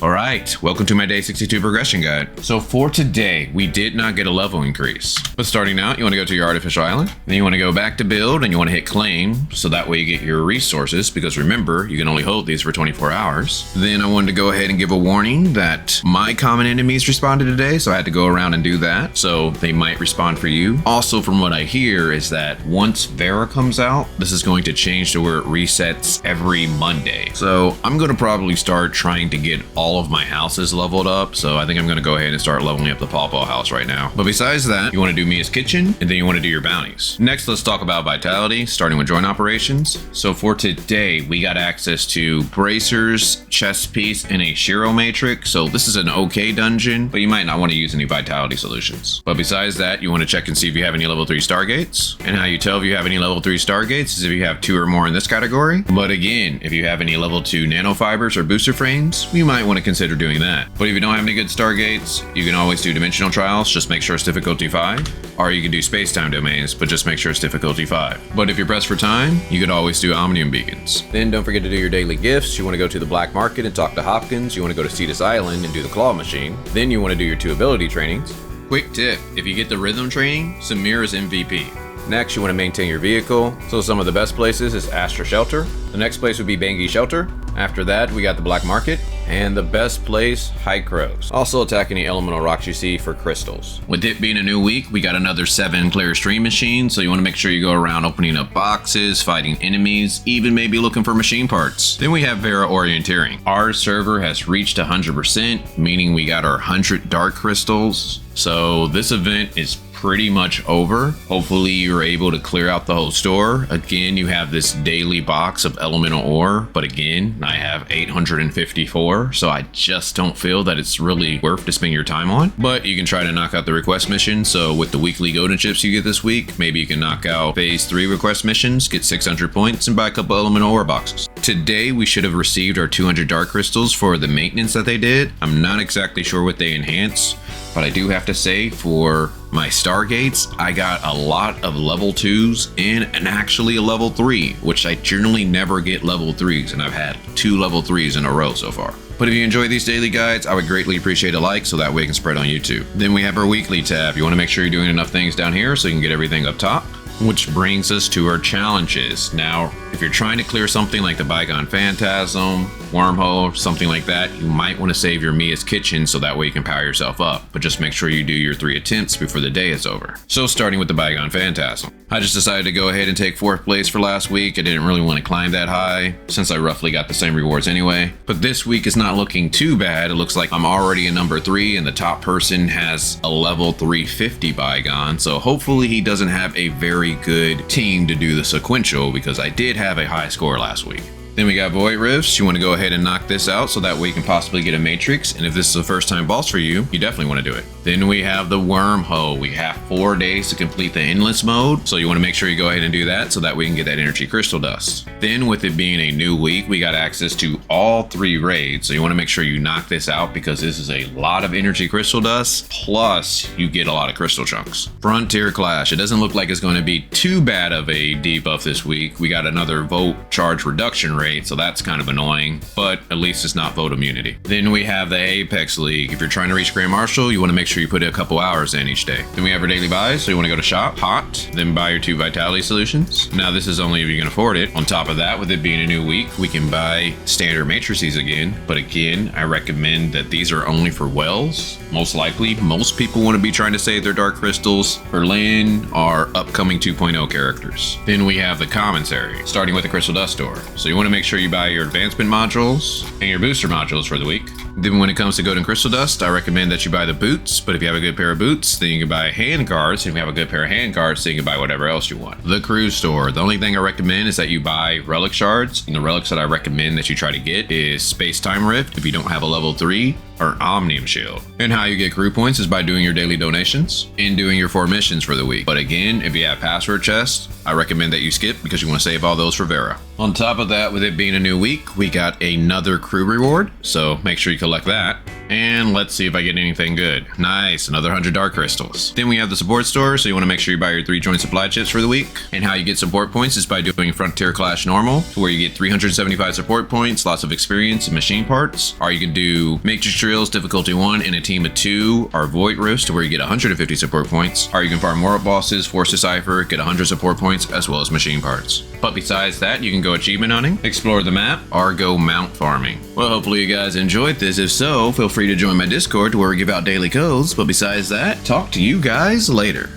Alright, welcome to my day 62 progression guide. So for today, we did not get a level increase. But starting out, you want to go to your artificial island, then you want to go back to build and you want to hit claim, so that way you get your resources, because remember, you can only hold these for 24 hours. Then I wanted to go ahead and give a warning that my common enemies responded today, so I had to go around and do that, so they might respond for you. Also, from what I hear is that once Vera comes out, this is going to change to where it resets every Monday. So I'm going to probably start trying to get all of my houses leveled up, so I think I'm going to go ahead and start leveling up the Pawpaw house right now. But besides that, you want to do Mia's kitchen, and then you want to do your bounties. Next, let's talk about vitality, starting with joint operations. So for today, we got access to bracers, chest piece, and a Shiro matrix. So this is an okay dungeon, but you might not want to use any vitality solutions. But besides that, you want to check and see if you have any level 3 stargates. And how you tell if you have any level 3 stargates is if you have 2 or more in this category. But again, if you have any level 2 nanofibers or booster frames, you might want to consider doing that. But if you don't have any good stargates, you can always do dimensional trials, just make sure it's difficulty 5. Or you can do space-time domains, but just make sure it's difficulty 5. But if you're pressed for time, you could always do omnium beacons. Then don't forget to do your daily gifts. You want to go to the black market and talk to Hopkins. You want to go to Cetus Island and do the claw machine. Then you want to do your 2 ability trainings. Quick tip, if you get the rhythm training, Samir is MVP. Next, you want to maintain your vehicle. So some of the best places is Astra Shelter. The next place would be Bangi Shelter. After that, we got the Black Market. And the best place, High Crows. Also attack any elemental rocks you see for crystals. With it being a new week, we got another 7 Clare Dream machines, so you want to make sure you go around opening up boxes, fighting enemies, even maybe looking for machine parts. Then we have Vera Orienteering. Our server has reached 100%, meaning we got our 100 dark crystals. So this event is pretty much over. Hopefully you're able to clear out the whole store. Again, you have this daily box of elemental ore, but again, I have 854, so I just don't feel that it's really worth to spend your time on. But you can try to knock out the request mission. So with the weekly golden chips you get this week, maybe you can knock out phase 3 request missions, get 600 points, and buy a couple elemental ore boxes. Today we should have received our 200 dark crystals for the maintenance that they did. I'm not exactly sure what they enhance, but I do have to say, for my stargates, I got a lot of level 2s and actually a level 3, which I generally never get level 3s, and I've had 2 level 3s in a row so far. But if you enjoy these daily guides, I would greatly appreciate a like, so that way it can spread on YouTube. Then we have our weekly tab. You want to make sure you're doing enough things down here so you can get everything up top. Which brings us to our challenges. Now, if you're trying to clear something like the Bygone Phantasm, Wormhole, something like that, you might want to save your Mia's kitchen so that way you can power yourself up. But just make sure you do your 3 attempts before the day is over. So starting with the Bygone Phantasm. I just decided to go ahead and take 4th place for last week. I didn't really want to climb that high, since I roughly got the same rewards anyway. But this week is not looking too bad. It looks like I'm already a number 3, and the top person has a level 350 Bygone. So hopefully he doesn't have a very good team to do the sequential, because I did have a high score last week. Then we got Void Rifts. You want to go ahead and knock this out so that way you can possibly get a Matrix, and if this is a first time boss for you, you definitely want to do it. Then we have the Wormhole. We have 4 days to complete the Endless mode, so you want to make sure you go ahead and do that so that we can get that Energy Crystal Dust. Then with it being a new week, we got access to all 3 raids, so you want to make sure you knock this out because this is a lot of Energy Crystal Dust, plus you get a lot of Crystal Chunks. Frontier Clash. It doesn't look like it's going to be too bad of a debuff this week. We got another Vote Charge Reduction rate, so that's kind of annoying, but at least it's not vote immunity. Then we have the Apex League. If you're trying to reach Grand Marshal, you want to make sure you put a couple hours in each day. Then we have our daily buys, so you want to go to shop, hot, then buy your 2 vitality solutions. Now this is only if you can afford it. On top of that, with it being a new week, we can buy standard matrices again, but again, I recommend that these are only for wells. Most likely, most people want to be trying to save their dark crystals for Lin or upcoming 2.0 characters. Then we have the Commissary, starting with the Crystal Dust Store. So you want to make sure you buy your advancement modules and your booster modules for the week. Then when it comes to Golden Crystal Dust, I recommend that you buy the boots, but if you have a good pair of boots, then you can buy hand guards. If you have a good pair of hand guards, then you can buy whatever else you want. The Cruise Store. The only thing I recommend is that you buy relic shards, and the relics that I recommend that you try to get is Space-Time Rift if you don't have a level 3, or Omnium Shield. And how you get crew points is by doing your daily donations and doing your 4 missions for the week. But again, if you have password chests, I recommend that you skip because you want to save all those for Vera. On top of that, with it being a new week, we got another crew reward, so make sure you collect that. And let's see if I get anything good. Nice, another 100 dark crystals. Then we have the support store, so you want to make sure you buy your 3 joint supply chips for the week. And how you get support points is by doing Frontier Clash normal, where you get 375 support points, lots of experience and machine parts. Or you can do Matrix Drills difficulty 1 in a team of 2, or Void Roast, where you get 150 support points. Or you can farm more bosses, Force Decipher, get 100 support points, as well as machine parts. But besides that, you can go achievement hunting, explore the map, or go mount farming. Well, hopefully you guys enjoyed this. If so, feel free to join my Discord where we give out daily codes. But besides that, talk to you guys later.